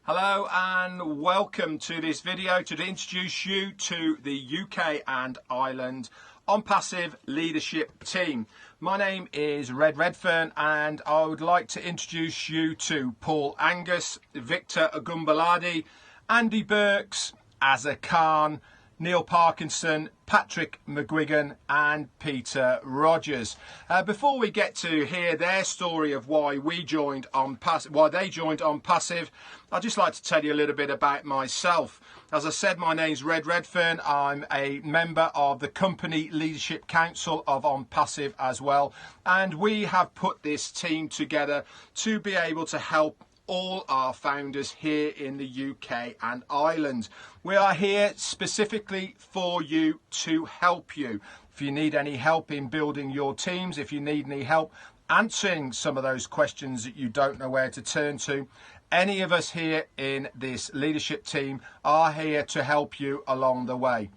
Hello and welcome to this video to introduce you to the UK and Ireland Onpassive leadership team. My name is Redfern and I would like to introduce you to Paul Angus, Victor Ogunmolade, Andy Berks, Azar Khan, Neil Parkinson, Patrick McGuigan and Peter Rogers. Before we get to hear their story of why they joined Onpassive, I'd just like to tell you a little bit about myself. As I said, my name's Redfern. I'm a member of the Company Leadership Council of Onpassive as well, and we have put this team together to be able to help all our founders here in the UK and Ireland. We are here specifically for you, to help you. If you need any help in building your teams, if you need any help answering some of those questions that you don't know where to turn to, any of us here in this leadership team are here to help you along the way.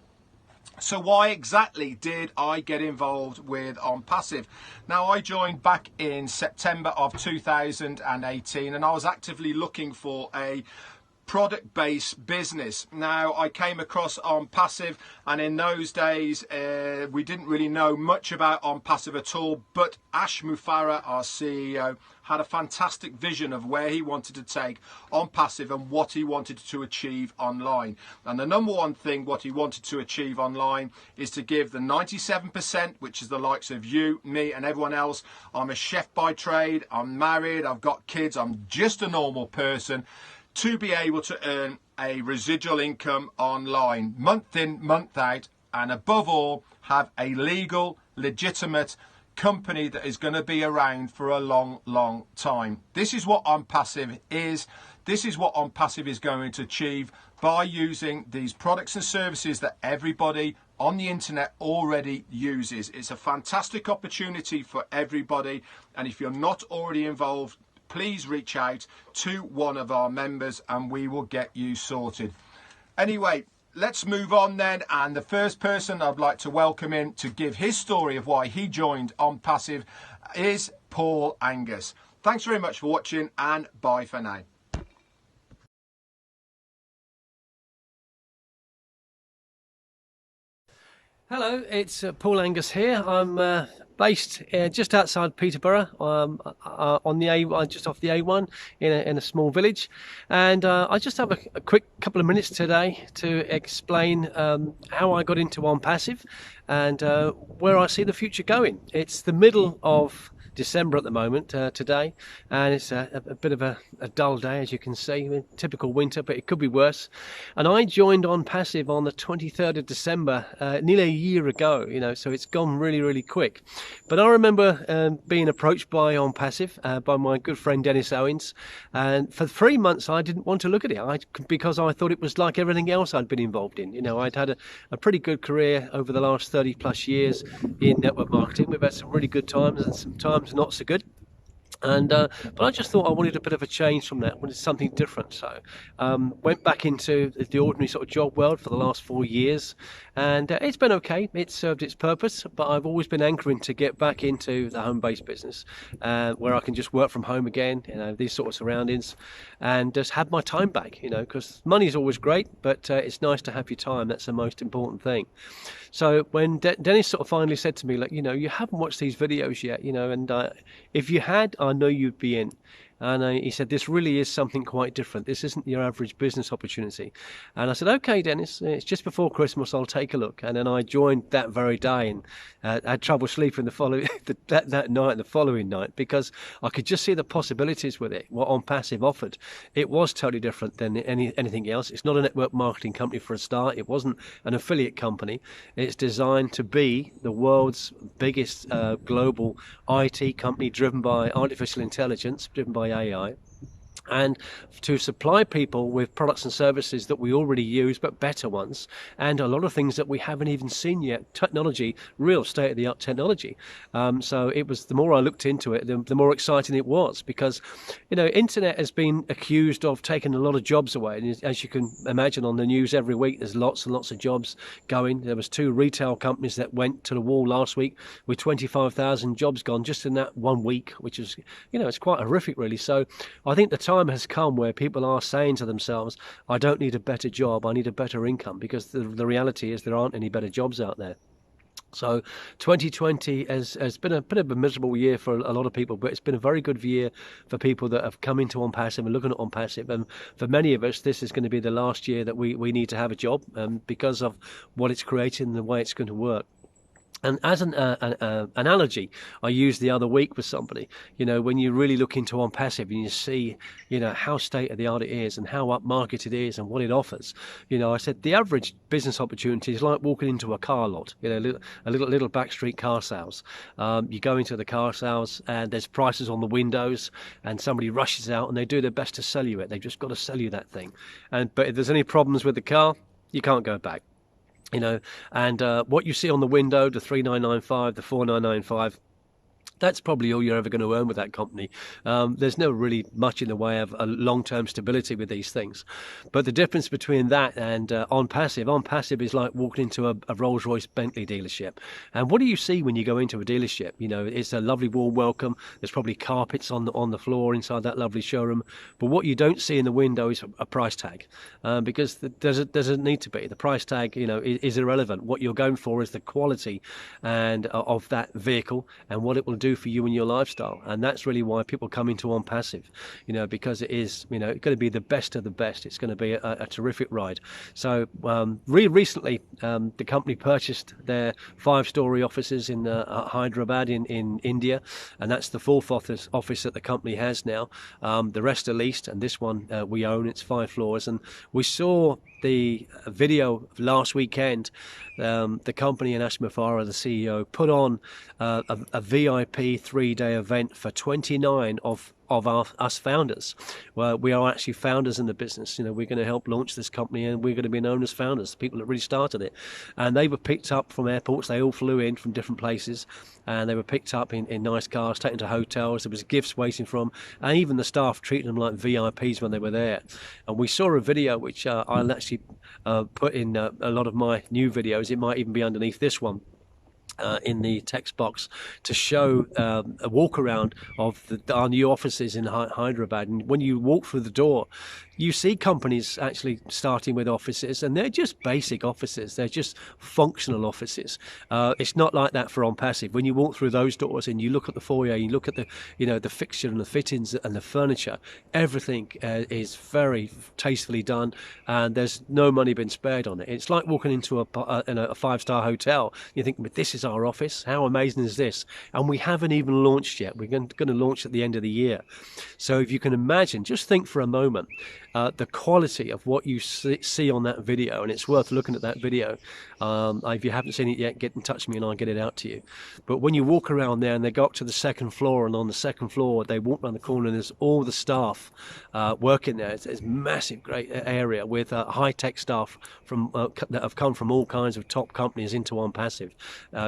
So why exactly did I get involved with Onpassive? Now, I joined back in September of 2018 and I was actively looking for a product-based business. Now, I came across Onpassive, and in those days we didn't really know much about Onpassive at all, but Ash Mufareh, our CEO, had a fantastic vision of where he wanted to take Onpassive and what he wanted to achieve online. And the number one thing what he wanted to achieve online is to give the 97%, which is the likes of you, me and everyone else. I'm a chef by trade, I'm married, I've got kids, I'm just a normal person, to be able to earn a residual income online, month in, month out, and above all, have a legal, legitimate company that is going to be around for a long, long time. This is what Onpassive is. This is what Onpassive is going to achieve by using these products and services that everybody on the internet already uses. It's a fantastic opportunity for everybody, and if you're not already involved, please reach out to one of our members and we will get you sorted. Anyway, let's move on then, and the first person I'd like to welcome in to give his story of why he joined Onpassive is Paul Angus. Thanks very much for watching and bye for now. Hello, it's Paul Angus here. I'm based just outside Peterborough, on the just off the A1 in a small village, and I just have a quick couple of minutes today to explain how I got into Onpassive and where I see the future going. It's the middle of December at the moment today, and it's a bit of a dull day, as you can see. Typical winter, but it could be worse. And I joined Onpassive on the 23rd of December, nearly a year ago, so it's gone really, really quick. But I remember being approached by Onpassive by my good friend Dennis Owens, and for 3 months I didn't want to look at it because I thought it was like everything else I'd been involved in. I'd had a pretty good career over the last 30 plus years in network marketing. We've had some really good times and some times not so good, and but I just thought I wanted a bit of a change from that, wanted something different. So went back into the ordinary sort of job world for the last 4 years, and it's been okay. It's served its purpose, but I've always been anchoring to get back into the home-based business, where I can just work from home again, these sort of surroundings, and just have my time back, because money is always great, but it's nice to have your time. That's the most important thing. So when Dennis sort of finally said to me, like, you haven't watched these videos yet, and if you had, I know you'd be in. And he said, this really is something quite different. This isn't your average business opportunity. And I said, okay, Dennis, it's just before Christmas, I'll take a look. And then I joined that very day, and had trouble sleeping the following that night and the following night, because I could just see the possibilities with it, what Onpassive offered. It was totally different than anything else. It's not a network marketing company for a start. It wasn't an affiliate company. It's designed to be the world's biggest global IT company, driven by artificial intelligence, driven by AI, and to supply people with products and services that we already use, but better ones, and a lot of things that we haven't even seen yet. Technology, real state-of-the-art technology. So it was, the more I looked into it, the more exciting it was, because internet has been accused of taking a lot of jobs away, and as you can imagine on the news every week, there's lots and lots of jobs going. There was 2 retail companies that went to the wall last week with 25,000 jobs gone just in that 1 week, which is it's quite horrific, really. So I think the time has come where people are saying to themselves, I don't need a better job, I need a better income, because the reality is there aren't any better jobs out there. So 2020 has been a bit of a miserable year for a lot of people, but it's been a very good year for people that have come into OnPassive and looking at OnPassive. And for many of us, this is going to be the last year that we need to have a job, because of what it's creating and the way it's going to work. And as an analogy, I used the other week with somebody, when you really look into OnPassive and you see, how state of the art it is and how upmarket it is and what it offers. I said the average business opportunity is like walking into a car lot, a little backstreet car sales. You go into the car sales and there's prices on the windows and somebody rushes out and they do their best to sell you it. They've just got to sell you that thing. But if there's any problems with the car, you can't go back. And what you see on the window, the 3995, the 4995, that's probably all you're ever going to earn with that company. There's never really much in the way of a long-term stability with these things. But the difference between that and OnPassive is like walking into a Rolls-Royce Bentley dealership. And what do you see when you go into a dealership? It's a lovely warm welcome. There's probably carpets on the floor inside that lovely showroom. But what you don't see in the window is a price tag, because there doesn't need to be. The price tag, is irrelevant. What you're going for is the quality and of that vehicle and what it will do for you and your lifestyle. And that's really why people come into OnPassive, because it is, it's going to be the best of the best. It's going to be a terrific ride. So recently, the company purchased their 5-story offices in Hyderabad in India, and that's the 4th office that the company has now. The rest are leased, and this one we own. It's 5 floors, and we saw the video last weekend. The company and Ashma Farah, the CEO, put on a VIP 3-day event for 29 of us founders. Well, we are actually founders in the business. We're going to help launch this company, and we're going to be known as founders, the people that really started it. And they were picked up from airports. They all flew in from different places, and they were picked up in nice cars, taken to hotels. There was gifts waiting for them, and even the staff treated them like VIPs when they were there. And we saw a video which I'll actually put in a lot of my new videos. It might even be underneath this one. In the text box, to show a walk around of our new offices in Hyderabad. And when you walk through the door, you see companies actually starting with offices, and they're just basic offices. They're just functional offices. It's not like that for OnPassive. When you walk through those doors and you look at the foyer, you look at the fixture and the fittings and the furniture, everything is very tastefully done, and there's no money been spared on it. It's like walking into a 5-star hotel. You think, but this is our office. How amazing is this? And we haven't even launched yet. We're going to launch at the end of the year. So if you can imagine, just think for a moment, the quality of what you see on that video, and it's worth looking at that video. If you haven't seen it yet, get in touch with me and I'll get it out to you. But when you walk around there and they go up to the 2nd floor, and on the 2nd floor they walk around the corner and there's all the staff working there. It's a massive, great area with high-tech staff that have come from all kinds of top companies into OnPassive,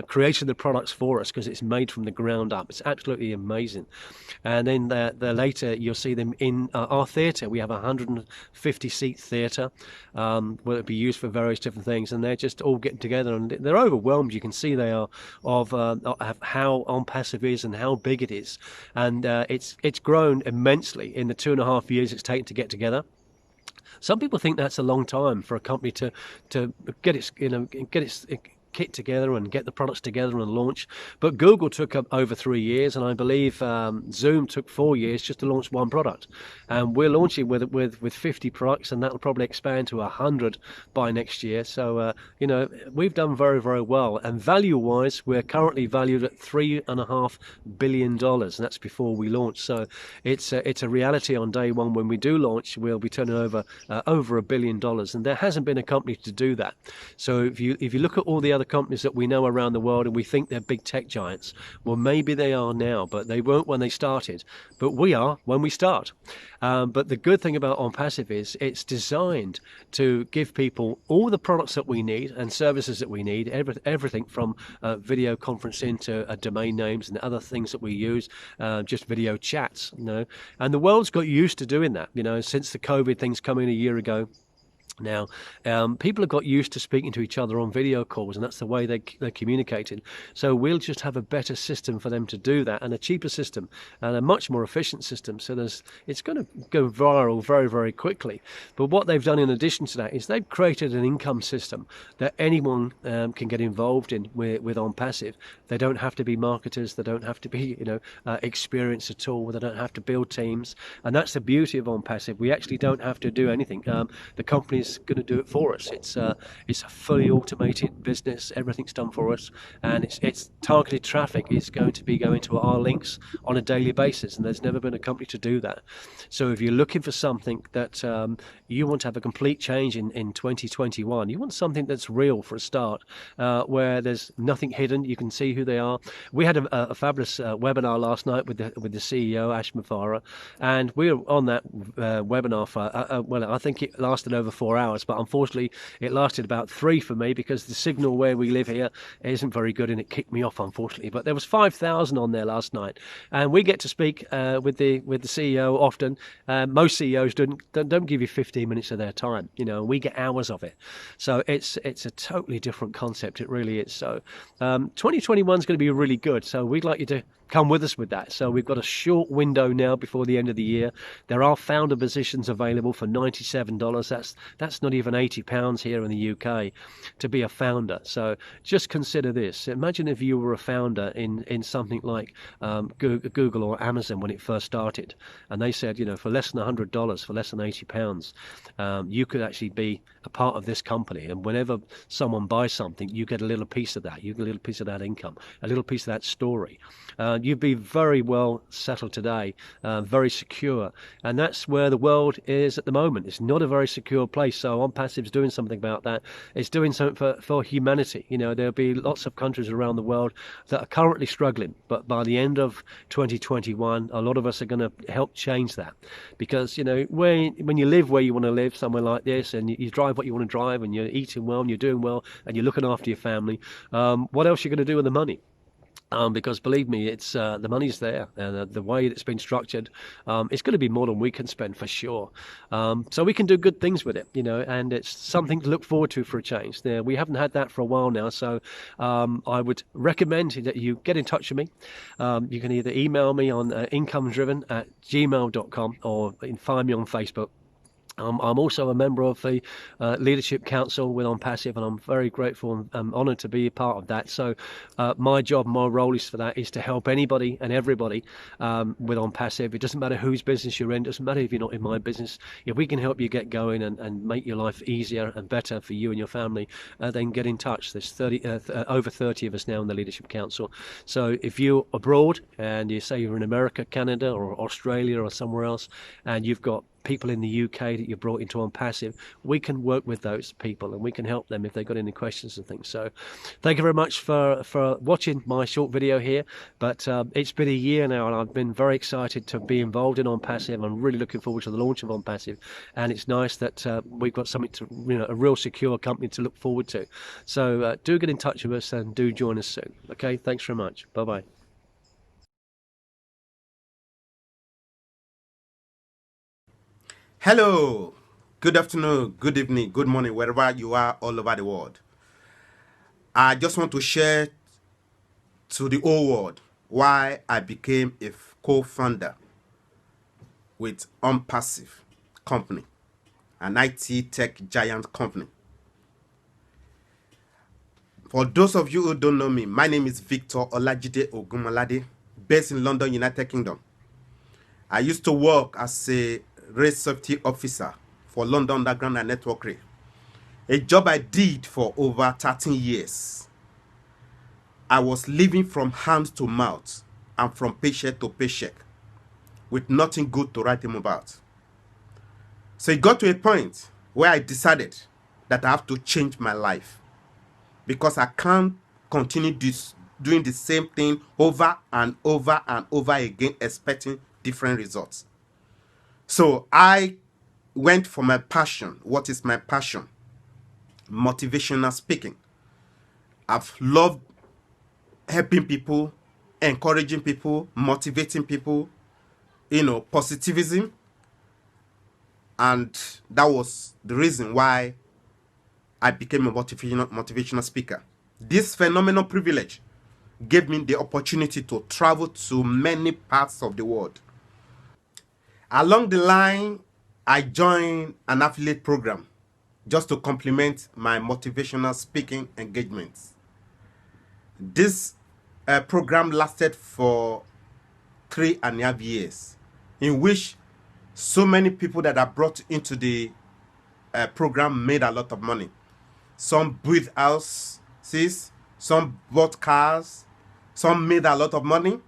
creating the products for us because it's made from the ground up. It's absolutely amazing. And then later you'll see them in our theatre. We have 150-seat theatre where it'll be used for various different things, and they're just all getting together and they're overwhelmed. You can see they are of how OnPassive is and how big it is, and it's grown immensely in the 2.5 years it's taken to get together. Some people think that's a long time for a company to get its kit together and get the products together and launch. But Google took up over 3 years, and I believe Zoom took 4 years just to launch one product. And we're launching with 50 products, and that'll probably expand to 100 by next year. So we've done very, very well. And value-wise, we're currently valued at $3.5 billion, and that's before we launch. So it's a reality on day one. When we do launch, we'll be turning over $1 billion, and there hasn't been a company to do that. So if you look at all the other companies that we know around the world and we think they're big tech giants, well, maybe they are now, but they weren't when they started. But we are when we start. But the good thing about OnPassive is it's designed to give people all the products that we need and services that we need, everything from video conferencing to domain names and other things that we use, just video chats, And the world's got used to doing that, since the COVID things come in a year ago. Now, people have got used to speaking to each other on video calls, and that's the way they're communicating. So we'll just have a better system for them to do that, and a cheaper system, and a much more efficient system. So it's going to go viral very, very quickly. But what they've done in addition to that is they've created an income system that anyone can get involved in with OnPassive. They don't have to be marketers. They don't have to be, experienced at all. They don't have to build teams, and that's the beauty of OnPassive. We actually don't have to do anything. The company's going to do it for us. It's a fully automated business. Everything's done for us, and it's targeted traffic is going to be going to our links on a daily basis, and there's never been a company to do that. So if you're looking for something that you want to have a complete change in 2021, you want something that's real for a start, where there's nothing hidden. You can see who they are. We had a fabulous webinar last night with the CEO Ash Mafara, and we were on that webinar for well, I think it lasted over 4 hours, but unfortunately it lasted about 3 for me because the signal where we live here isn't very good, and it kicked me off, unfortunately. But there was 5,000 on there last night, and we get to speak with the CEO often. Most CEOs don't give you 15 minutes of their time, we get hours of it. So it's a totally different concept. It really is. So 2021 is going to be really good. So we'd like you to come with us with that. So we've got a short window now before the end of the year. There are founder positions available for $97. That's not even £80 here in the UK to be a founder. So just consider this. Imagine if you were a founder in something like Google or Amazon when it first started, and they said, for less than $100, for less than £80, you could actually be a part of this company. And whenever someone buys something, you get a little piece of that. You get a little piece of that income, a little piece of that story. You'd be very well settled today, very secure. And that's where the world is at the moment. It's not a very secure place. So OnPassive's doing something about that. It's doing something for humanity. There'll be lots of countries around the world that are currently struggling. But by the end of 2021, a lot of us are going to help change that. Because, when you live where you want to live, somewhere like this, and you drive what you want to drive, and you're eating well, and you're doing well, and you're looking after your family, what else are you going to do with the money? Because believe me, it's the money's there, and the way it's been structured, it's going to be more than we can spend for sure. So we can do good things with it, and it's something to look forward to for a change. We haven't had that for a while now, so I would recommend that you get in touch with me. You can either email me on incomedriven@gmail.com, or you can find me on Facebook. I'm also a member of the Leadership Council with OnPassive, and I'm very grateful and honoured to be a part of that. So my job, my role is to help anybody and everybody with OnPassive. It doesn't matter whose business you're in, it doesn't matter if you're not in my business. If we can help you get going and make your life easier and better for you and your family, then get in touch. There's over 30 of us now in the Leadership Council. So if you're abroad and you say you're in America, Canada, or Australia or somewhere else, and you've got people in the UK that you brought into OnPassive, we can work with those people and we can help them if they've got any questions and things. So thank you very much for watching my short video here. But it's been a year now, and I've been very excited to be involved in OnPassive. I'm really looking forward to the launch of OnPassive, and it's nice that we've got something to, a real secure company to look forward to. So do get in touch with us and do join us soon. Okay, thanks very much. Bye-bye. Hello, good afternoon, good evening, good morning, wherever you are all over the world. I just want to share to the whole world why I became a co-founder with Onpassive company, an IT tech giant company. For those of you who don't know me, my name is Victor Olajide Ogunmolade, based in London, United Kingdom. I used to work as a race safety officer for London Underground and Network Rail, a job I did for over 13 years. I was living from hand to mouth and from paycheck to paycheck with nothing good to write home about. So it got to a point where I decided that I have to change my life, because I can't continue doing the same thing over and over and over again, expecting different results. So I went for my passion. What is my passion? Motivational speaking. I've loved helping people, encouraging people, motivating people, positivism. And that was the reason why I became a motivational speaker. This phenomenal privilege gave me the opportunity to travel to many parts of the world. Along the line, I joined an affiliate program just to complement my motivational speaking engagements. This program lasted for 3.5 years, in which so many people that are brought into the program made a lot of money. Some built houses, some bought cars, some made a lot of money.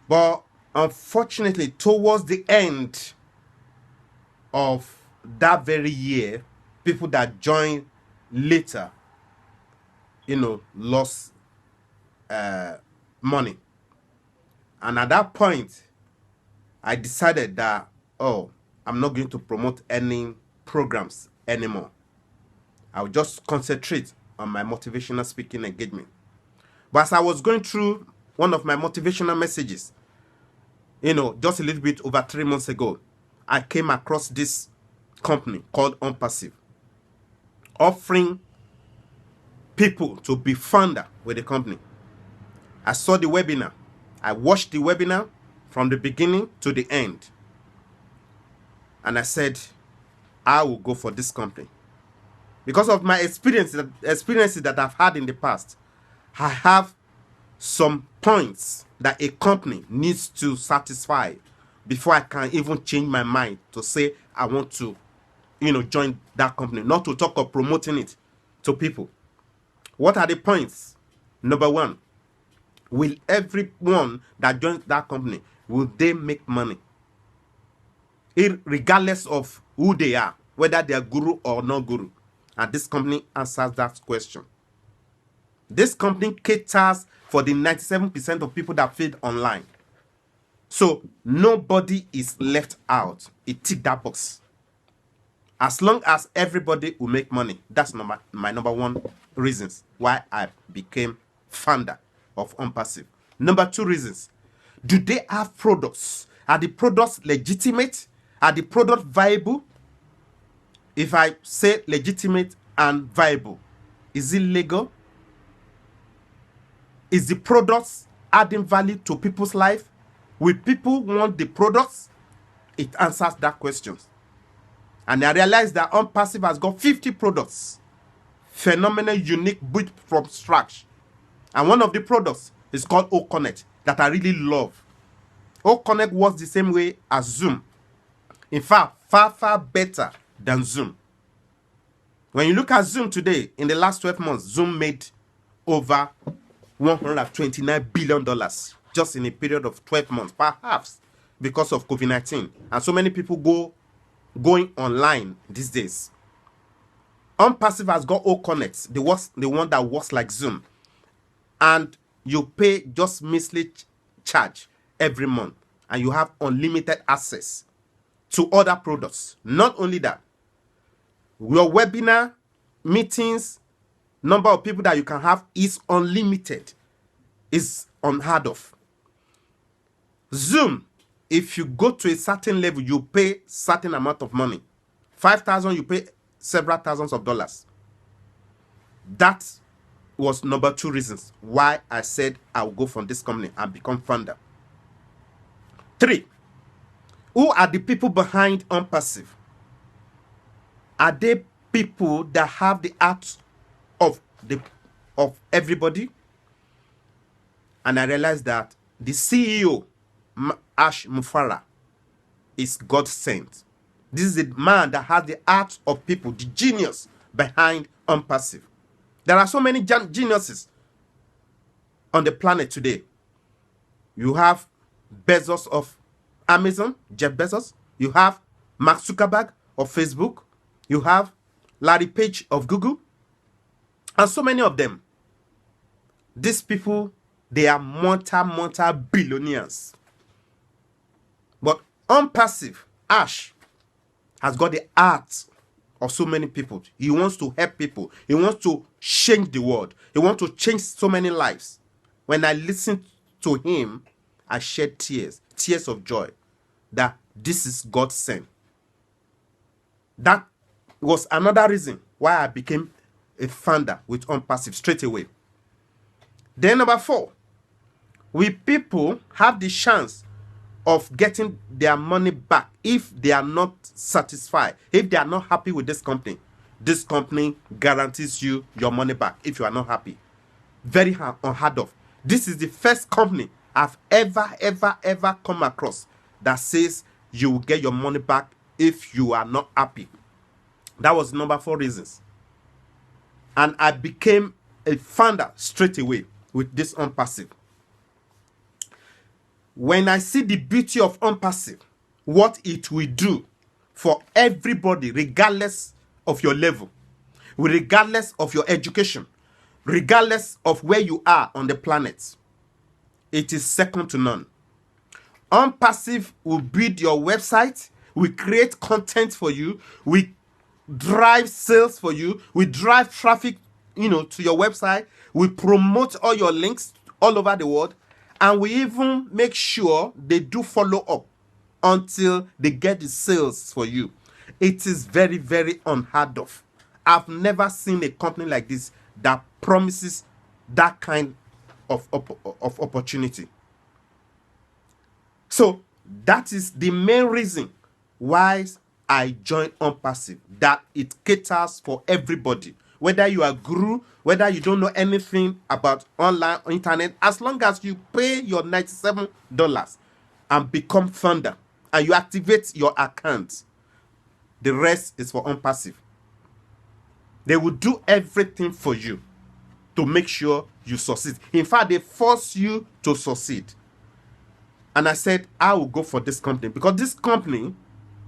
But unfortunately, towards the end of that very year, people that joined later, lost money. And at that point, I decided that, I'm not going to promote any programs anymore. I'll just concentrate on my motivational speaking engagement. But as I was going through one of my motivational messages, just a little bit over 3 months ago, I came across this company called Onpassive, offering people to be founder with the company. I saw the webinar. I watched the webinar from the beginning to the end. And I said, I will go for this company. Because of my experiences that I've had in the past, I have some points that a company needs to satisfy before I can even change my mind to say I want to, join that company. Not to talk of promoting it to people. What are the points? Number one, will everyone that joins that company, will they make money? Regardless of who they are, whether they are guru or no guru. And this company answers that question. This company caters for the 97% of people that feed online. So nobody is left out. It ticks that box. As long as everybody will make money, that's my number one reasons why I became founder of Onpassive. Number two reasons, do they have products? Are the products legitimate? Are the products viable? If I say legitimate and viable, is it legal? Is the products adding value to people's life? Will people want the products? It answers that question. And I realized that Onpassive has got 50 products, phenomenal, unique, built from scratch. And one of the products is called OConnect that I really love. OConnect works the same way as Zoom. In fact, far better than Zoom. When you look at Zoom today, in the last 12 months, Zoom made over $129 billion just in a period of 12 months, perhaps because of COVID-19. And so many people going online these days. Onpassive has got OConnect, the one that works like Zoom. And you pay just measly charge every month. And you have unlimited access to other products. Not only that, your webinar, meetings, number of people that you can have is unlimited, is unheard of. Zoom, if you go to a certain level, you pay certain amount of money. 5,000, you pay several thousands of dollars. That was number two reasons why I said I will go from this company and become founder. 3, who are the people behind Onpassive? Are they people that have the heart of everybody? And I realized that the CEO, Ash Mufara, is God sent. This is a man that has the heart of people, the genius behind Onpassive. There are so many geniuses on the planet today. You have Bezos of Amazon, Jeff Bezos. You have Mark Zuckerberg of Facebook. You have Larry Page of Google. And so many of them. These people, they are multi-billionaires. But Onpassive, Ash, has got the heart of so many people. He wants to help people. He wants to change the world. He wants to change so many lives. When I listened to him, I shed tears of joy that this is God sent. That was another reason why I became a founder with Onpassive straight away. Then number 4, we people have the chance of getting their money back if they are not satisfied, if they are not happy with this company. This company guarantees you your money back if you are not happy. Very unheard of. This is the first company I've ever come across that says you will get your money back if you are not happy. That was number 4 reasons. And I became a founder straight away with this Onpassive. When I see the beauty of Onpassive, what it will do for everybody, regardless of your level, regardless of your education, regardless of where you are on the planet, it is second to none. Onpassive will build your website, we create content for you, we drive sales for you, we drive traffic, to your website, we promote all your links all over the world, and we even make sure they do follow up until they get the sales for you. It is very unheard of. I've never seen a company like this that promises that kind of opportunity. So that is the main reason why I joined Onpassive, that it caters for everybody. Whether you are guru, whether you don't know anything about online or internet, as long as you pay your $97 and become founder and you activate your account, the rest is for Onpassive. They will do everything for you to make sure you succeed. In fact, they force you to succeed. And I said, I will go for this company because this company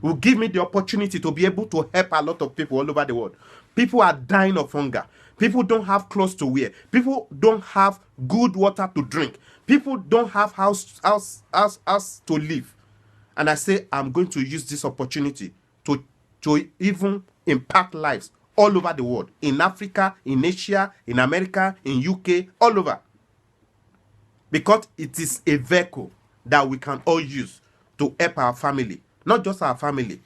will give me the opportunity to be able to help a lot of people all over the world. People are dying of hunger. People don't have clothes to wear. People don't have good water to drink. People don't have house to live. And I say, I'm going to use this opportunity to even impact lives all over the world. In Africa, in Asia, in America, in UK, all over. Because it is a vehicle that we can all use to help our family. Not just our family,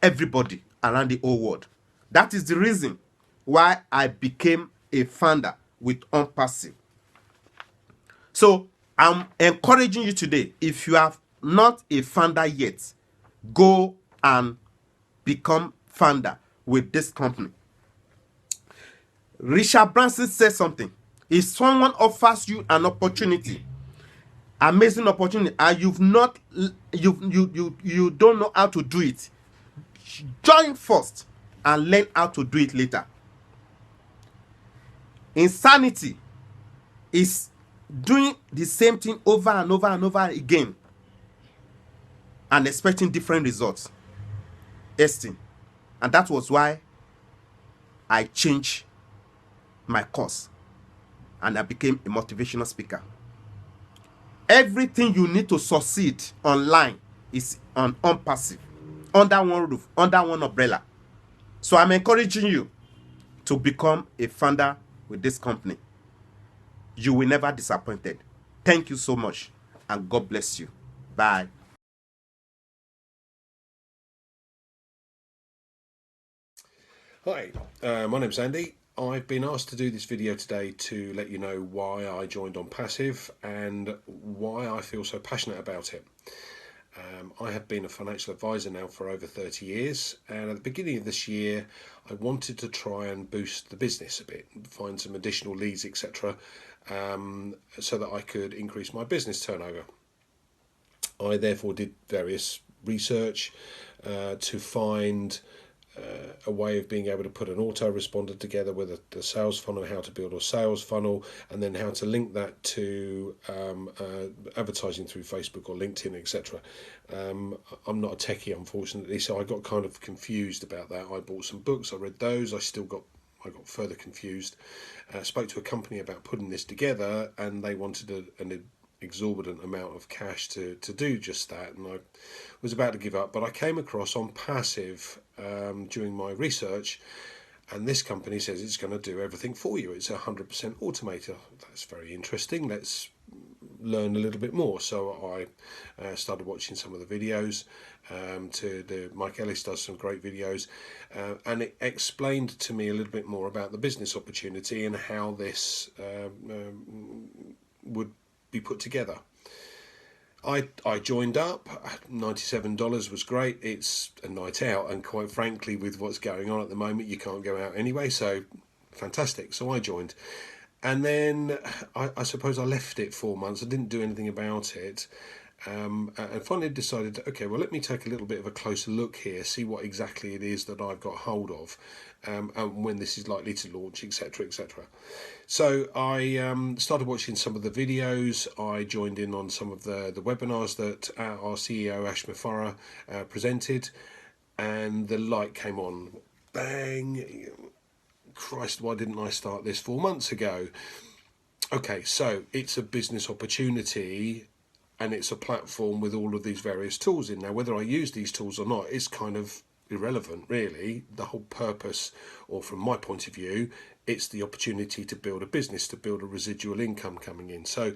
everybody around the whole world. That is the reason why I became a founder with Onpassive. So I'm encouraging you today, if you are not a founder yet, go and become founder with this company. Richard Branson says something. If someone offers you an opportunity, amazing opportunity, and you don't know how to do it, join first and learn how to do it later. Insanity is doing the same thing over and over again and expecting different results. And that was why I changed my course and I became a motivational speaker. Everything you need to succeed online is on Onpassive, under one roof, under one umbrella. So I'm encouraging you to become a founder with this company. You will never be disappointed. Thank you so much, and God bless you. Bye. Hi, my name's Andy. I've been asked to do this video today to let you know why I joined Onpassive and why I feel so passionate about it. I have been a financial advisor now for over 30 years, and at the beginning of this year I wanted to try and boost the business a bit, find some additional leads, etc., so that I could increase my business turnover. I therefore did various research to find a way of being able to put an autoresponder together with a sales funnel, how to build a sales funnel, and then how to link that to advertising through Facebook or LinkedIn, etc. I'm not a techie, unfortunately, so I got kind of confused about that. I bought some books, I read those, I got further confused. Spoke to a company about putting this together, and they wanted an exorbitant amount of cash to do just that, and I was about to give up, but I came across Onpassive during my research, and this company says it's going to do everything for you. It's 100% automated. That's very interesting. Let's learn a little bit more. So I started watching some of the videos. Mike Ellis does some great videos, and it explained to me a little bit more about the business opportunity and how this would be put together. I joined up. $97 was great. It's a night out, and quite frankly, with what's going on at the moment, you can't go out anyway, so fantastic. So I joined, and then I suppose I left it 4 months. I didn't do anything about it, and finally decided, okay, well, let me take a little bit of a closer look here, see what exactly it is that I've got hold of, and when this is likely to launch, etc., etc. So I started watching some of the videos. I joined in on some of the webinars that our CEO Ash Mafara presented, and the light came on. Bang! Christ, why didn't I start this 4 months ago? Okay, so it's a business opportunity, and it's a platform with all of these various tools in. Now, whether I use these tools or not is kind of irrelevant, really. The whole purpose, or from my point of view, it's the opportunity to build a business, to build a residual income coming in. So,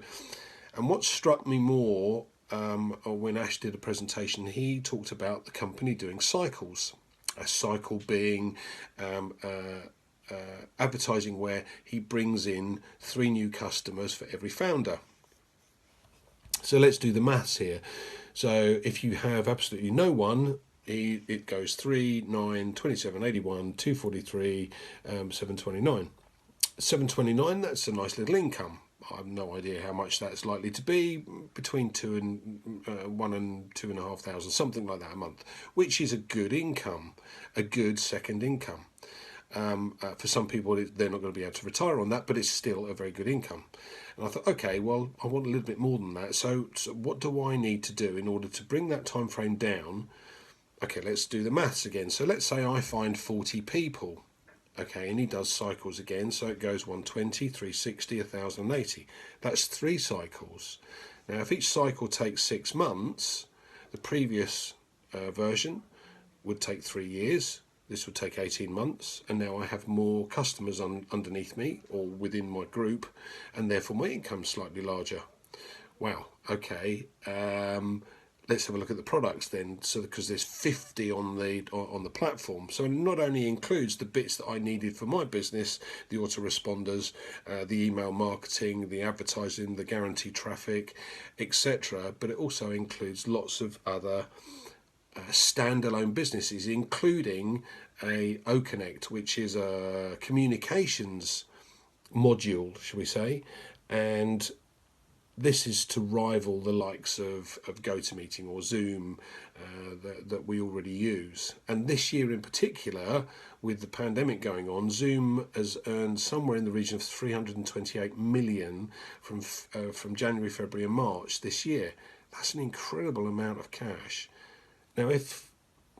and what struck me more when Ash did a presentation, he talked about the company doing cycles. A cycle being advertising where he brings in 3 new customers for every founder. So let's do the maths here. So if you have absolutely no one, it goes 3, 9, 27, 81, 243, 729. 729, that's a nice little income. I have no idea how much that's likely to be, between 1 and 2,500, something like that a month, which is a good income, a good second income. For some people, they're not going to be able to retire on that, but it's still a very good income. And I thought, okay, well, I want a little bit more than that. So what do I need to do in order to bring that time frame down? Okay, let's do the maths again. So let's say I find 40 people. Okay, and he does cycles again. So it goes 120, 360, 1,080. That's 3 cycles. Now, if each cycle takes 6 months, the previous version would take 3 years. This would take 18 months, and now I have more customers underneath me or within my group, and therefore my income's slightly larger. Wow, okay. Let's have a look at the products then. So because there's 50 on the platform, so it not only includes the bits that I needed for my business, the autoresponders, the email marketing, the advertising, the guaranteed traffic, etc., but it also includes lots of other standalone businesses, including a OConnect, which is a communications module, shall we say, and this is to rival the likes of GoToMeeting or Zoom that we already use. And this year in particular, with the pandemic going on, Zoom has earned somewhere in the region of 328 million from January, February and March this year. That's an incredible amount of cash. Now, if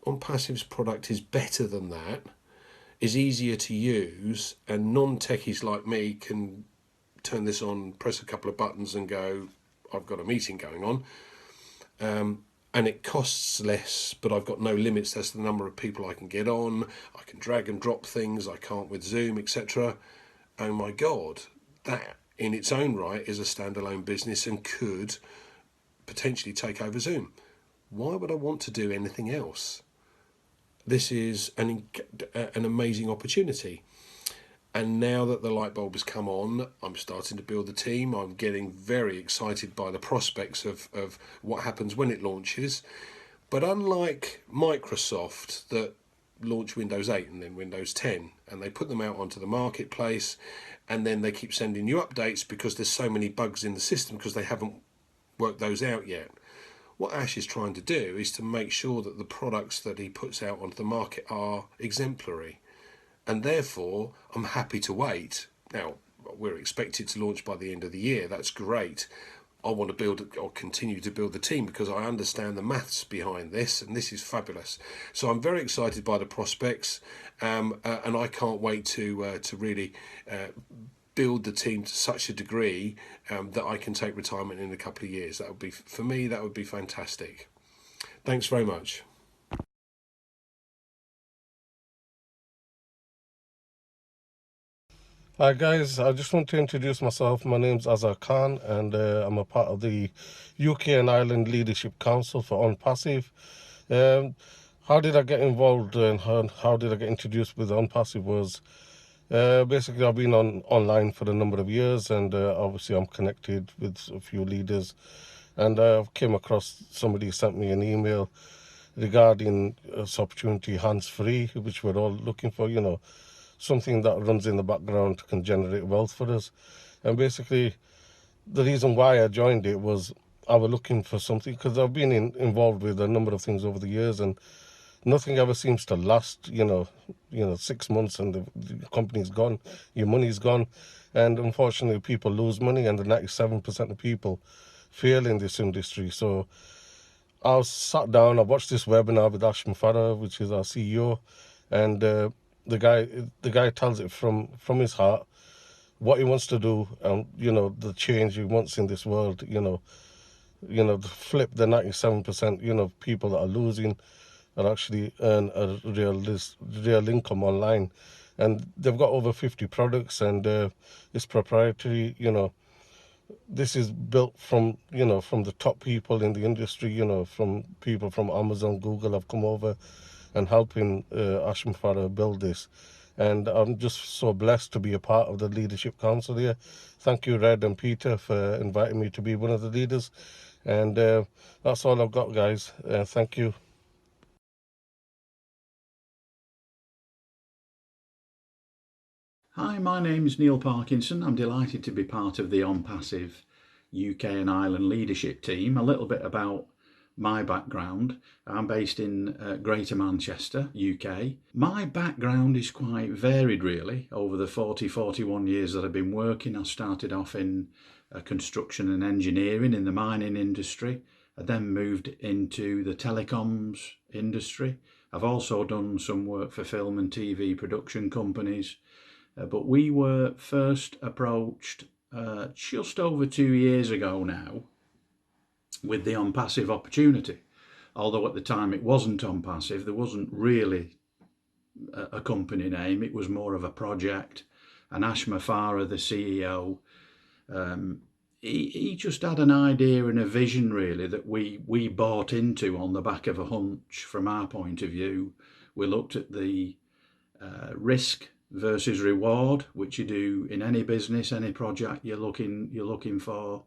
Onpassive's product is better than that, is easier to use, and non-techies like me can turn this on, press a couple of buttons and go, I've got a meeting going on, and it costs less, but I've got no limits as to the number of people I can get on, I can drag and drop things I can't with Zoom, etc. Oh my God, that in its own right is a standalone business and could potentially take over Zoom. Why would I want to do anything else? This is an amazing opportunity. And now that the light bulb has come on, I'm starting to build the team. I'm getting very excited by the prospects of what happens when it launches. But unlike Microsoft that launch Windows 8 and then Windows 10, and they put them out onto the marketplace, and then they keep sending you updates because there's so many bugs in the system because they haven't worked those out yet. What Ash is trying to do is to make sure that the products that he puts out onto the market are exemplary. And therefore, I'm happy to wait. Now, we're expected to launch by the end of the year. That's great. I want to build or continue to build the team because I understand the maths behind this, and this is fabulous. So I'm very excited by the prospects, and I can't wait to really build the team to such a degree that I can take retirement in a couple of years. That would be, for me, that would be fantastic. Thanks very much. Hi guys, I just want to introduce myself. My name's Azar Khan and I'm a part of the UK and Ireland Leadership Council for Onpassive. Um, how did I get involved and how did I get introduced with Onpassive was basically I've been online for a number of years and obviously I'm connected with a few leaders and I came across somebody sent me an email regarding this opportunity hands-free, which we're all looking for, something that runs in the background can generate wealth for us. And basically, the reason why I joined it was I was looking for something because I've been involved with a number of things over the years, and nothing ever seems to last. 6 months and the company's gone, your money's gone, and unfortunately, people lose money, and the 97% of people fail in this industry. So I was sat down, I watched this webinar with Ashman Farah, which is our CEO, and the guy tells it from his heart what he wants to do, the change he wants in this world, to flip the 97%, people that are losing and actually earn a real income online. And they've got over 50 products and it's proprietary, this is built from the top people in the industry, from people from Amazon, Google have come over and helping Asham Farah build this. And I'm just so blessed to be a part of the Leadership Council here. Thank you, Red and Peter, for inviting me to be one of the leaders. And that's all I've got, guys. Thank you. Hi, my name's Neil Parkinson. I'm delighted to be part of the OnPassive UK and Ireland leadership team. A little bit about my background. I'm based in Greater Manchester, UK. My background is quite varied really. Over the 41 years that I've been working, I started off in construction and engineering in the mining industry. I then moved into the telecoms industry. I've also done some work for film and TV production companies. But we were first approached just over 2 years ago now with the Onpassive opportunity. Although at the time it wasn't Onpassive, there wasn't really a company name, it was more of a project. And Ashma Farah, the CEO, he just had an idea and a vision really that we bought into on the back of a hunch from our point of view. We looked at the risk versus reward, which you do in any business, any project. You're looking for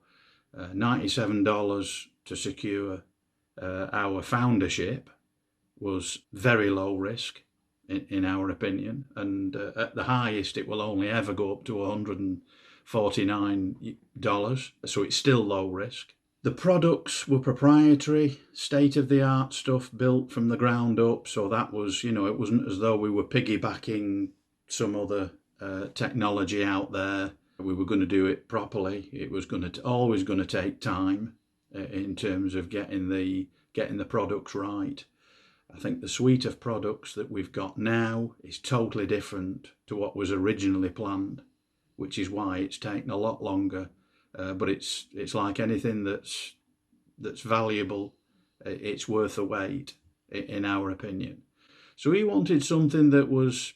$97 to secure our foundership was very low risk in our opinion, and at the highest it will only ever go up to $149, so it's still low risk. The products were proprietary, state-of-the-art stuff built from the ground up, so that was, it wasn't as though we were piggybacking some other technology out there. We were going to do it properly. It was always going to take time in terms of getting the products right. I think the suite of products that we've got now is totally different to what was originally planned, which is why it's taken a lot longer. But it's like anything that's valuable, it's worth the wait, in our opinion. So we wanted something that was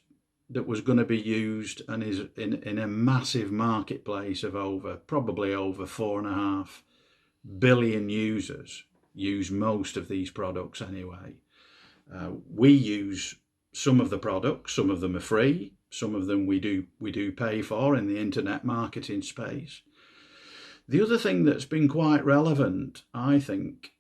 going to be used and is in a massive marketplace of probably over 4.5 billion users use most of these products anyway. We use some of the products, some of them are free, some of them we do pay for in the internet marketing space. The other thing that's been quite relevant, I think,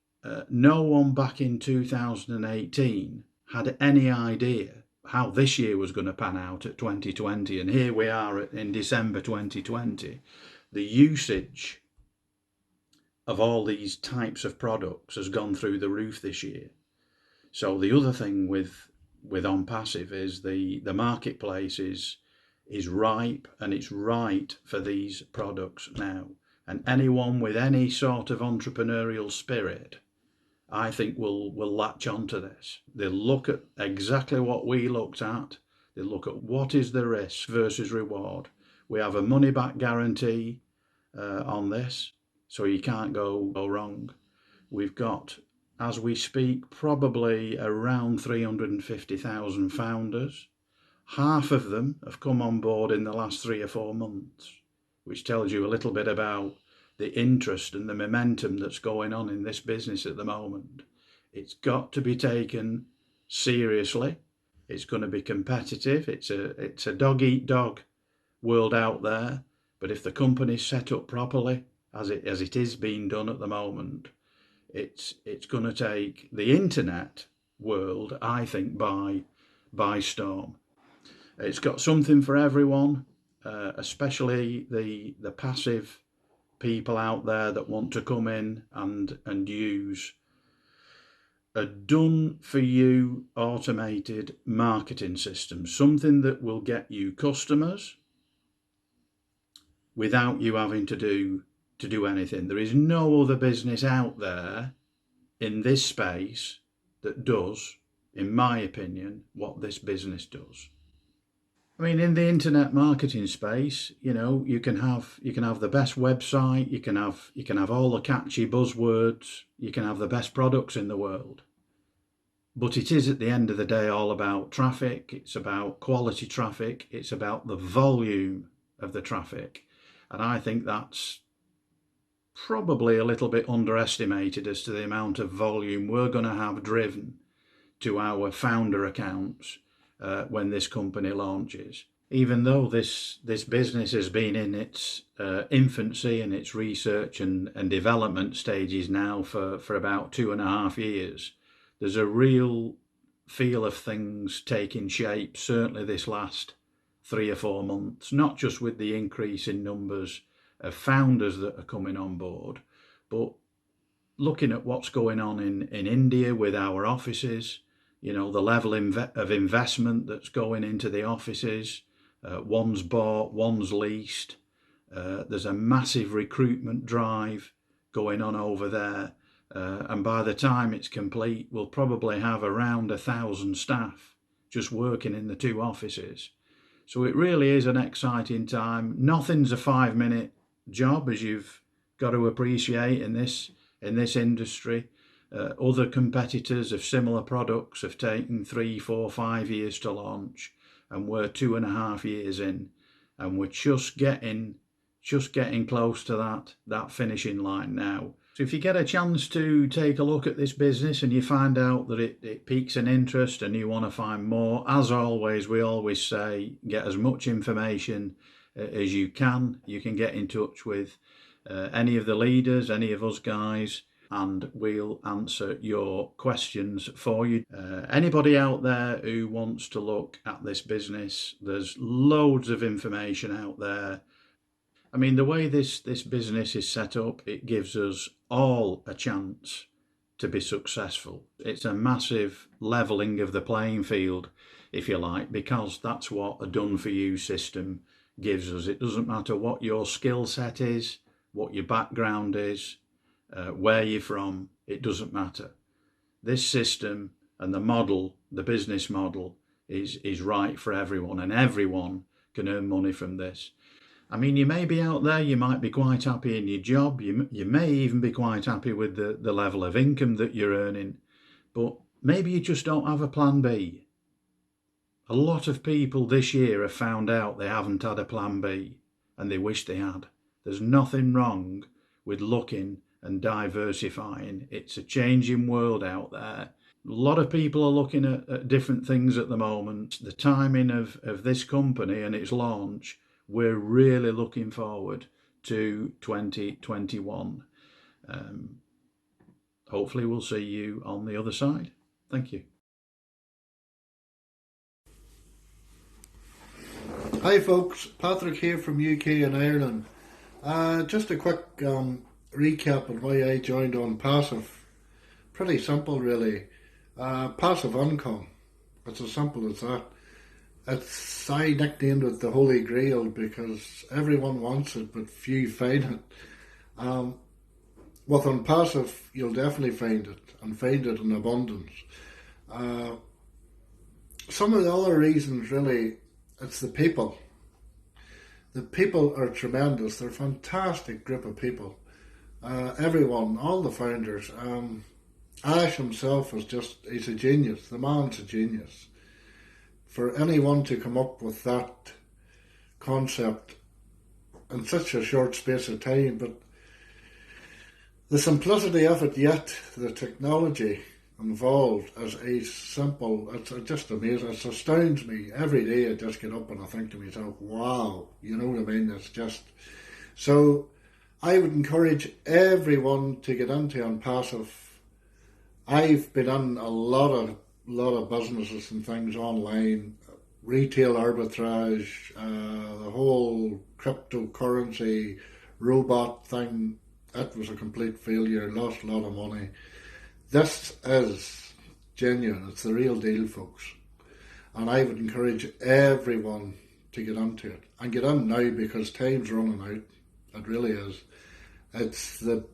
no one back in 2018 had any idea how this year was going to pan out at 2020, and here we are in December 2020. The usage of all these types of products has gone through the roof this year. So the other thing with Onpassive is the marketplace is ripe, and it's right for these products now. And anyone with any sort of entrepreneurial spirit, I think, will latch onto this. They'll look at exactly what we looked at. They'll look at what is the risk versus reward. We have a money back guarantee on this, so you can't go wrong. We've got, as we speak, probably around 350,000 founders Half of them have come on board in the last 3 or 4 months, which tells you a little bit about the interest and the momentum that's going on in this business at the moment. It's got to be taken seriously. It's going to be competitive. It's a dog-eat-dog world out there. But if the company's set up properly, as it is being done at the moment, it's going to take the internet world, I think, by storm. It's got something for everyone, especially the passive people out there that want to come in and use a done-for-you automated marketing system, something that will get you customers without you having to do anything. There is no other business out there in this space that does, in my opinion, what this business does. I mean, in the internet marketing space, you can have the best website, you can have all the catchy buzzwords, you can have the best products in the world. But it is, at the end of the day, all about traffic. It's about quality traffic. It's about the volume of the traffic. And I think that's probably a little bit underestimated as to the amount of volume we're going to have driven to our founder accounts when this company launches. Even though this business has been in its infancy and its research and development stages now for about 2.5 years, there's a real feel of things taking shape, certainly this last 3 or 4 months, not just with the increase in numbers of founders that are coming on board, but looking at what's going on in India with our offices, the level of investment that's going into the offices. One's bought, one's leased. There's a massive recruitment drive going on over there. And by the time it's complete, we'll probably have around 1,000 staff just working in the 2 offices. So it really is an exciting time. Nothing's a 5-minute job, as you've got to appreciate in this industry. Other competitors of similar products have taken 3, 4, 5 years to launch, and we're 2.5 years in, and we're just getting close to that finishing line now. So if you get a chance to take a look at this business and you find out that it piques an interest and you want to find more, as always, we always say, get as much information as you can. You can get in touch with any of the leaders, any of us guys, and we'll answer your questions for you. Anybody out there who wants to look at this business, there's loads of information out there. I mean, the way this business is set up, it gives us all a chance to be successful. It's a massive levelling of the playing field, if you like, because that's what a done-for-you system gives us. It doesn't matter what your skill set is, what your background is, where you're from, it doesn't matter. This system and the model, the business model, is right for everyone, and everyone can earn money from this. I mean, you may be out there, you might be quite happy in your job, you may even be quite happy with the level of income that you're earning, but maybe you just don't have a plan B. A lot of people this year have found out they haven't had a plan B, and they wish they had. There's nothing wrong with looking and diversifying. It's a changing world out there. A lot of people are looking at different things at the moment. The timing of this company and its launch, we're really looking forward to 2021. Hopefully we'll see you on the other side. Thank you. Hi folks, Patrick here from UK and Ireland. Just a quick recap of why I joined Onpassive. Pretty simple really. Passive income. It's as simple as that. I nicknamed it the Holy Grail because everyone wants it but few find it. With Onpassive you'll definitely find it, and find it in abundance. Some of the other reasons really, it's the people. The people are tremendous. They're a fantastic group of people. Everyone, all the founders. Ash himself he's a genius. The man's a genius. for anyone to come up with that concept in such a short space of time, but the simplicity of it, yet the technology involved is a simple, it's just amazing. It astounds me. Every day I just get up and I think to myself, wow, you know what I mean? It's just, so I would encourage everyone to get into Onpassive. I've been in a lot of businesses and things online, retail arbitrage, the whole cryptocurrency robot thing. That was a complete failure, lost a lot of money. This is genuine, it's the real deal, folks. And I would encourage everyone to get into it. And get in now because time's running out. It really is. It's the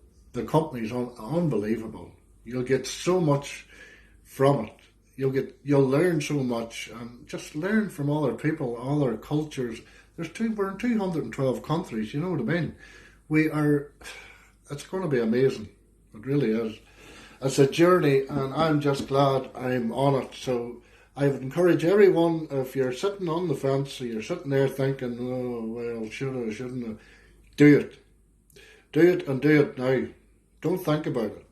company's unbelievable. You'll get so much from it. You'll learn so much, and just learn from other people, other cultures. We're in 212 countries, you know what I mean? It's going to be amazing. It really is. It's a journey, and I'm just glad I'm on it. So I would encourage everyone, if you're sitting on the fence, or you're sitting there thinking, oh, well, should I, shouldn't I? Do it. Do it, and do it now. Don't think about it.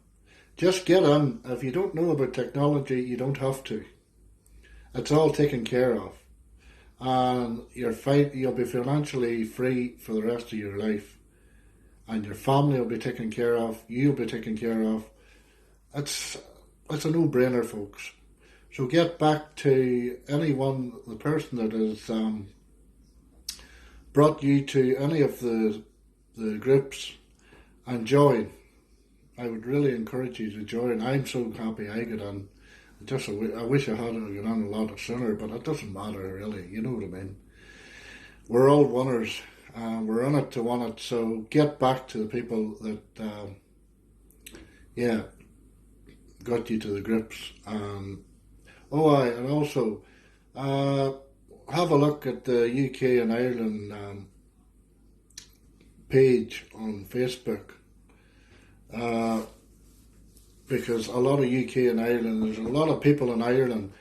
Just get in. If you don't know about technology, you don't have to. It's all taken care of. And you'll be financially free for the rest of your life. And your family will be taken care of, you'll be taken care of. It's a no-brainer, folks. So get back to the person that has brought you to any of the groups, and join. I would really encourage you to join. I'm so happy I got on. I wish I had got on a lot sooner, but it doesn't matter really, you know what I mean. We're all winners. We're in it to win it, so get back to the people that, got you to the grips. And also have a look at the UK and Ireland page on Facebook, because a lot of UK and Ireland, there's a lot of people in Ireland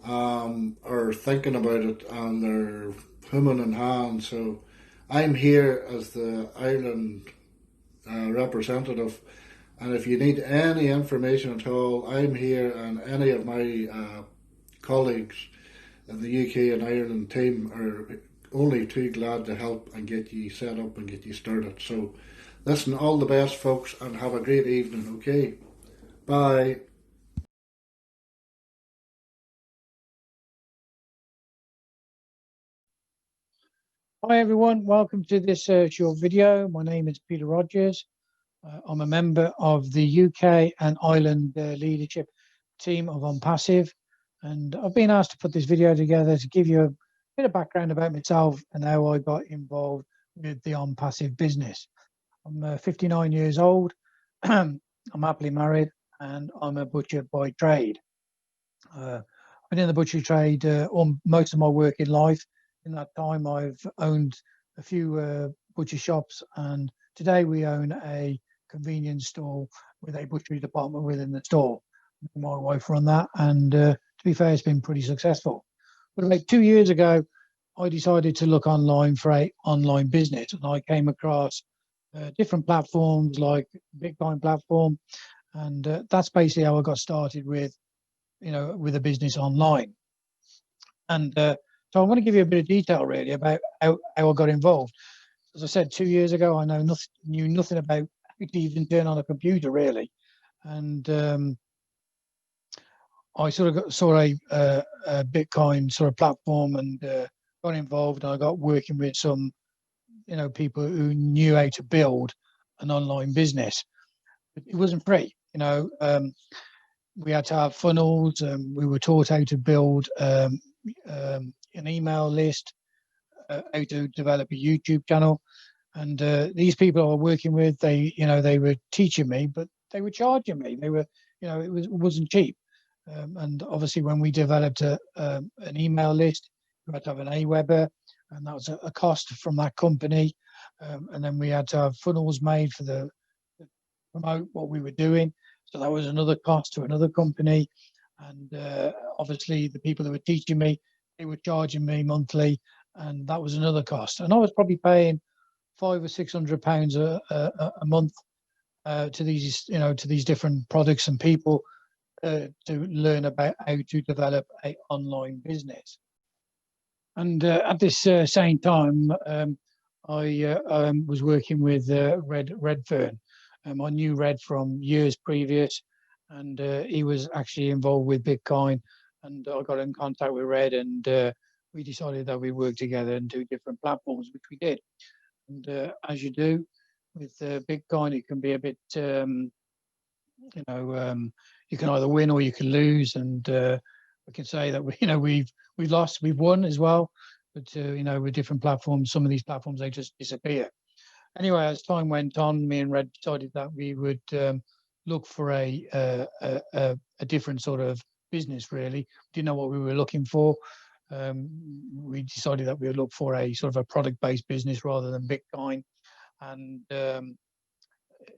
are thinking about it, and they're humming in hand. So I'm here as the Ireland representative, and if you need any information at all, I'm here, and any of my colleagues in the UK and Ireland team are only too glad to help and get you set up and get you started. So listen, all the best, folks, and have a great evening, okay? Bye. Hi everyone, welcome to this short video. My name is Peter Rogers. I'm a member of the UK and Ireland leadership team of Onpassive, and I've been asked to put this video together to give you a bit of background about myself and how I got involved with the Onpassive business. I'm 59 years old, I'm happily married, and I'm a butcher by trade. I've been in the butchery trade on most of my working life. In that time, I've owned a few butcher shops, and today we own a convenience store with a butchery department within the store. My wife run that, and to be fair, it's been pretty successful. But about 2 years ago, I decided to look online for an online business, and I came across different platforms like Bitcoin platform, and that's basically how I got started with, with a business online. And so I want to give you a bit of detail really about how I got involved. As I said, 2 years ago, I knew nothing about how to even turn on a computer really. And I sort of saw a Bitcoin sort of platform and got involved. I got working with some, people who knew how to build an online business. But it wasn't free, we had to have funnels. We were taught how to build an email list, how to develop a YouTube channel, and these people I was working with, they were teaching me, but they were charging me. They were, it wasn't cheap. And obviously, when we developed an email list, we had to have an Aweber, and that was a cost from that company. And then we had to have funnels made for to promote what we were doing. So that was another cost to another company. And obviously, the people who were teaching me, they were charging me monthly, and that was another cost. And I was probably paying £500 or £600 a month to these, to these different products and people to learn about how to develop a online business. And at this same time, I was working with Redfern. I knew Red from years previous, and he was actually involved with Bitcoin. And I got in contact with Red, and we decided that we work together and do different platforms, which we did. And as you do with Bitcoin, it can be a bit, you can either win or you can lose. And we can say that we've lost, we've won as well. But with different platforms, some of these platforms they just disappear. Anyway, as time went on, me and Red decided that we would look for a different sort of business. Really, we didn't know what we were looking for. We decided that we would look for a sort of a product-based business rather than Bitcoin. And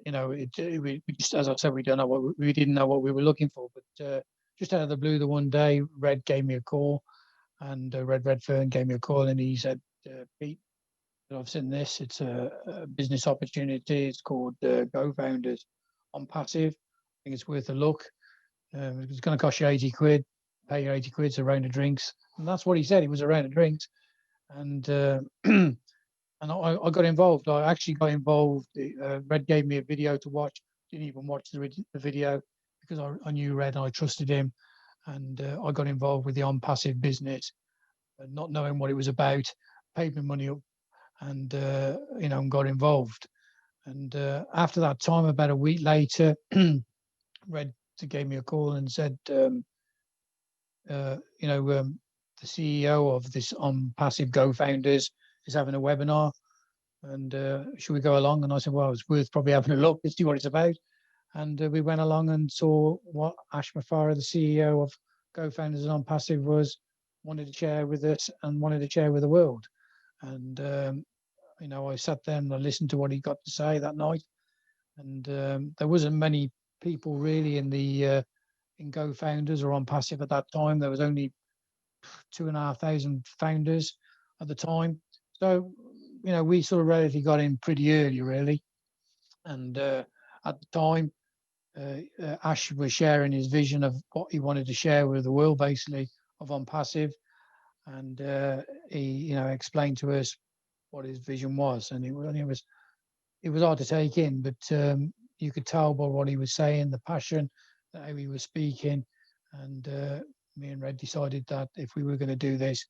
we just, as I said, we didn't know what we were looking for. But just out of the blue, the one day, Red gave me a call, and Redfern gave me a call, and he said, "Pete, I've seen this. It's a business opportunity. It's called Go Founders Onpassive. I think it's worth a look. It's going to cost you 80 quid. Pay you 80 quid. It's a round of drinks." And that's what he said. It was a round of drinks. And and I got involved. I actually got involved. Red gave me a video to watch. Didn't even watch the video because I knew Red and I trusted him. And I got involved with the Onpassive business, not knowing what it was about. Paid my money up, and got involved. And after that time, about a week later, Red gave me a call and said, the CEO of this Onpassive Go Founders is having a webinar, and should we go along? And I said, well, it's worth probably having a look to see what it's about. And we went along and saw what Ash Mafara, the CEO of Go Founders and Onpassive, wanted to share with us and wanted to share with the world. And I sat there and I listened to what he got to say that night. And there wasn't many people really in Go Founders or Onpassive at that time. There was only 2,500 founders at the time. So, we sort of relatively got in pretty early, really. And at the time, Ash was sharing his vision of what he wanted to share with the world, basically, of Onpassive. And he, explained to us what his vision was. And it was hard to take in, but you could tell by what he was saying, the passion, how he was speaking. And me and Red decided that if we were going to do this,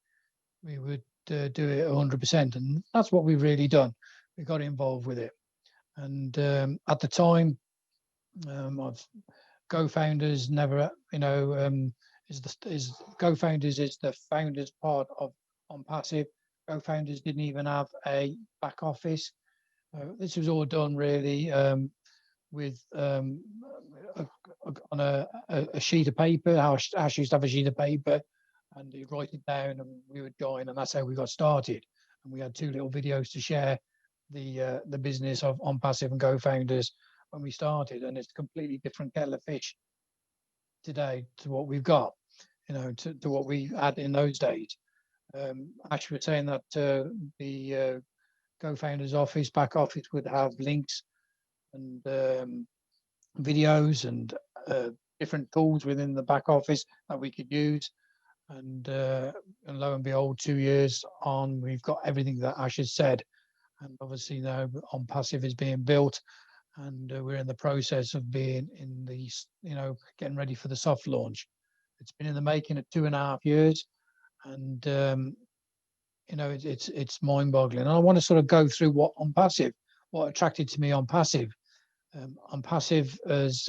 we would do it 100%. And that's what we've really done. We got involved with it. And at the time, Go Founders never, Go Founders is the founders part of Onpassive. Go Founders didn't even have a back office. This was all done really with on a sheet of paper. Ash used to have a sheet of paper, and he'd write it down, and we would join, and that's how we got started. And we had 2 little videos to share the business of Onpassive and Go Founders when we started, and it's a completely different kettle of fish today to what we've got, to what we had in those days. Ash was saying that the Go Founders office, back office, would have links and videos and different tools within the back office that we could use. And lo and behold, 2 years on, we've got everything that Ash has said. And obviously now Onpassive is being built, and we're in the process of being in the, getting ready for the soft launch. It's been in the making of 2.5 years, and it's mind-boggling. And I want to sort of go through what attracted to me Onpassive. Onpassive as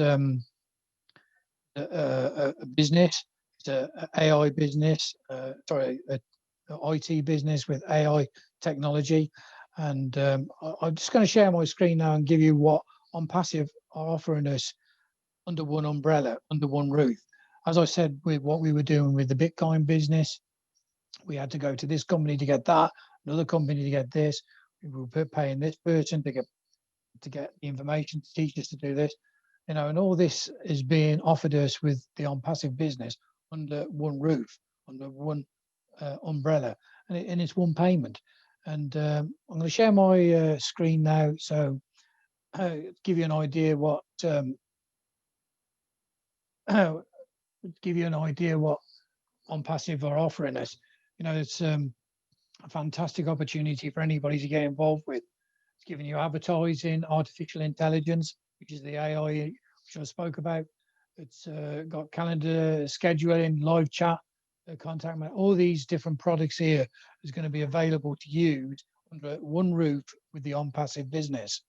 a business. It's an AI business, an IT business with AI technology. And I'm just going to share my screen now and give you what Onpassive are offering us under one umbrella, under one roof. As I said, with what we were doing with the Bitcoin business, we had to go to this company to get that, another company to get this. We were paying this person to get the information to teach us to do this, and all this is being offered us with the Onpassive business under one roof, under one umbrella, and it's one payment. And I'm going to share my screen now, so give you an idea what give you an idea what OnPassive are offering us. You know, it's a fantastic opportunity for anybody to get involved with. It's giving you advertising, artificial intelligence, which is the AI which I spoke about. It's got calendar scheduling, live chat, contact, all these different products here is going to be available to use under one roof with the OnPassive business.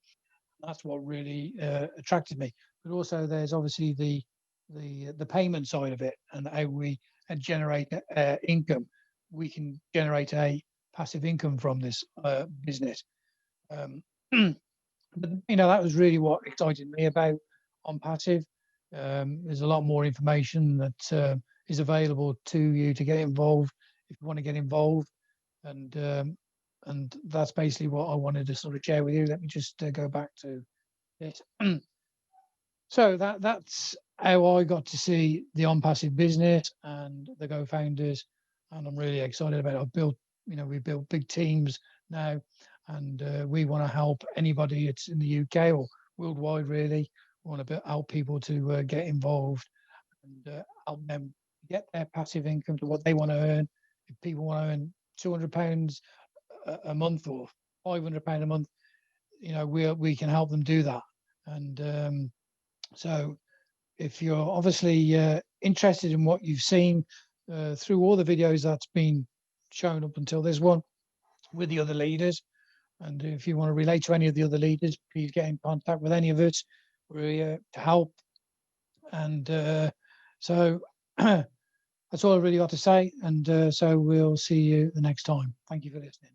That's what really attracted me. But also, there's obviously the payment side of it, and how we generate income. We can generate a passive income from this business. But you know, that was really what excited me about OnPassive. There's a lot more information that is available to you to get involved if you want to get involved, and that's basically what I wanted to sort of share with you. Let me just go back to it. So that's how I got to see the OnPassive business and the co-founders, and I'm really excited about it. I've built, you know, we've built big teams now, and we want to help anybody that's in the UK or worldwide. Really, we want to help people to get involved and help them get their passive income to what they want to earn. If people want to earn £200 a month or £500 a month, you know, we can help them do that. And so if you're obviously interested in what you've seen through all the videos that's been shown up until this one with the other leaders, and if you want to relate to any of the other leaders, please get in contact with any of us. We're here to help. And so that's all I really got to say. And so we'll see you the next time. Thank you for listening.